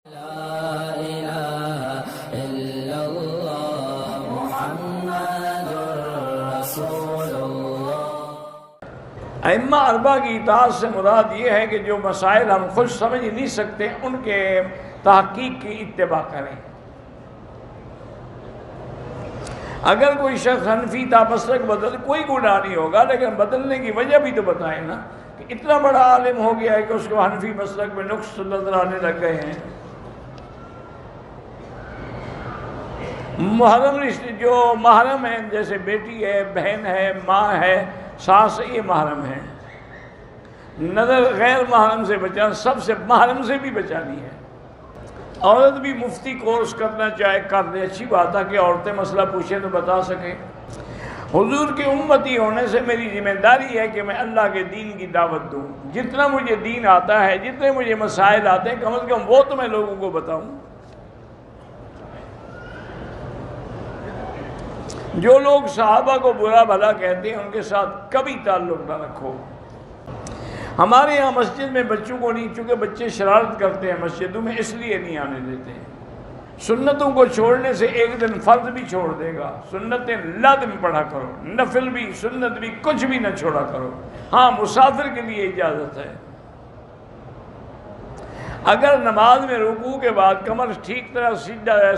لا إله إلا الله محمد رسول الله۔ ائمہ اربعہ کی اطاعت سے مراد یہ ہے کہ جو مسائل ہم خود سمجھ نہیں سکتے ان کے تحقیق کی اتباع کریں۔ اگر کوئی شخص حنفی تھا مسلک بدل، کوئی گناہ نہیں ہوگا، لیکن بدلنے کی وجہ بھی تو بتائیں نا، کہ اتنا بڑا عالم ہو گیا ہے کہ اس کو حنفی مسلک میں نقص نظر آنے لگ گئے ہیں۔ محرم رشتے جو محرم ہیں، جیسے بیٹی ہے، بہن ہے، ماں ہے، ساس، یہ محرم ہے۔ نظر غیر محرم سے بچانا، سب سے محرم سے بھی بچانی ہے۔ عورت بھی مفتی کورس کرنا چاہے کر دے، اچھی بات ہے کہ عورتیں مسئلہ پوچھیں تو بتا سکیں۔ حضور کے امتی ہونے سے میری ذمہ داری ہے کہ میں اللہ کے دین کی دعوت دوں۔ جتنا مجھے دین آتا ہے، جتنے مجھے مسائل آتے ہیں، کم از کم وہ تو میں لوگوں کو بتاؤں۔ جو لوگ صحابہ کو برا بھلا کہتے ہیں ان کے ساتھ کبھی تعلق نہ رکھو۔ ہمارے یہاں مسجد میں بچوں کو نہیں، چونکہ بچے شرارت کرتے ہیں مسجدوں میں، اس لیے نہیں آنے دیتے ہیں۔ سنتوں کو چھوڑنے سے ایک دن فرض بھی چھوڑ دے گا، سنتیں لازم پڑھا کرو، نفل بھی سنت بھی کچھ بھی نہ چھوڑا کرو۔ ہاں، مسافر کے لیے اجازت ہے۔ اگر نماز میں رکوع کے بعد کمر ٹھیک طرح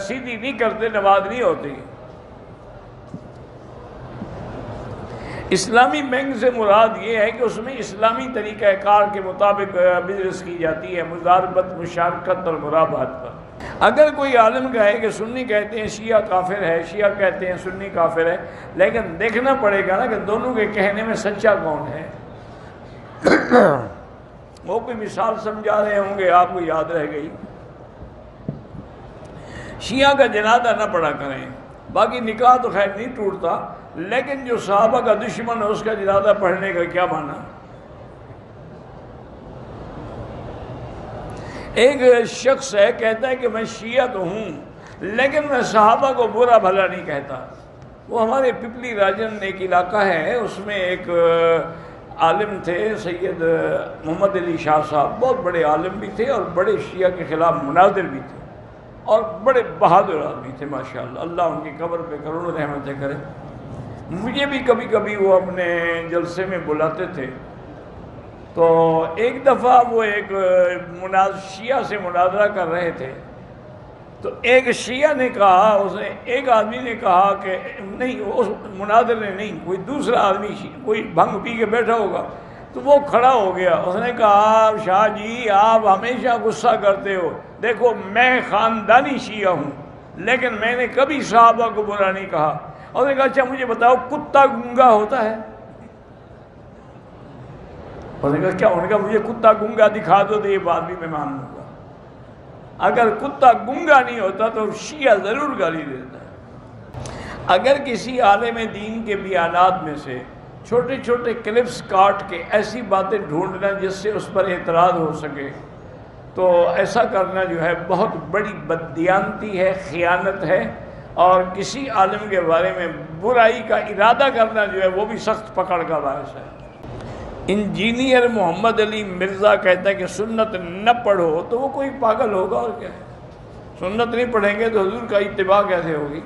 سیدھی نہیں کرتے، نماز نہیں ہوتی۔ اسلامی بینک سے مراد یہ ہے کہ اس میں اسلامی طریقہ کار کے مطابق بزنس کی جاتی ہے، مضاربت، مشارکت اور مرابحت پر۔ اگر کوئی عالم کہے کہ سنی کہتے ہیں شیعہ کافر ہے، شیعہ کہتے ہیں سنی کافر ہے، لیکن دیکھنا پڑے گا نا کہ دونوں کے کہنے میں سچا کون ہے۔ وہ کوئی مثال سمجھا رہے ہوں گے، آپ کو یاد رہ گئی۔ شیعہ کا جنازہ نہ پڑھا کریں، باقی نکاح تو خیر نہیں ٹوٹتا، لیکن جو صحابہ کا دشمن ہے اس کا جنازہ پڑھنے کا کیا معنی؟ ایک شخص ہے، کہتا ہے کہ میں شیعہ تو ہوں لیکن میں صحابہ کو برا بھلا نہیں کہتا۔ وہ ہمارے پپلی راجن ایک علاقہ ہے، اس میں ایک عالم تھے سید محمد علی شاہ صاحب، بہت بڑے عالم بھی تھے اور بڑے شیعہ کے خلاف مناظر بھی تھے اور بڑے بہادر آدمی تھے ماشاءاللہ۔ اللہ ان کی قبر پہ کروڑوں رحمتیں کرے۔ مجھے بھی کبھی کبھی وہ اپنے جلسے میں بلاتے تھے، تو ایک دفعہ وہ ایک شیعہ سے مناظرہ کر رہے تھے، تو ایک شیعہ نے کہا، ایک آدمی نے کہا کہ نہیں، اس مناظر نے نہیں، کوئی دوسرا آدمی کوئی بھنگ پی کے بیٹھا ہوگا، تو وہ کھڑا ہو گیا۔ اس نے کہا شاہ جی آپ ہمیشہ غصہ کرتے ہو، دیکھو میں خاندانی شیعہ ہوں لیکن میں نے کبھی صحابہ کو برا نہیں کہا۔ اور نے کہا اچھا مجھے بتاؤ کتا گنگا ہوتا ہے؟ اور نے کہا کیا؟ انہوں نے کہا مجھے کتا گنگا دکھا دو تو یہ بات بھی میں مان لوں گا۔ اگر کتا گنگا نہیں ہوتا تو شیعہ ضرور گالی دیتا ہے۔ اگر کسی عالم دین کے بیانات میں سے چھوٹے چھوٹے کلپس کاٹ کے ایسی باتیں ڈھونڈنا جس سے اس پر اعتراض ہو سکے، تو ایسا کرنا جو ہے بہت بڑی بددیانتی ہے، خیانت ہے، اور کسی عالم کے بارے میں برائی کا ارادہ کرنا جو ہے وہ بھی سخت پکڑ کا باعث ہے۔ انجینئر محمد علی مرزا کہتا ہے کہ سنت نہ پڑھو، تو وہ کوئی پاگل ہوگا اور کیا ہے؟ سنت نہیں پڑھیں گے تو حضور کا اتباع کیسے ہوگی؟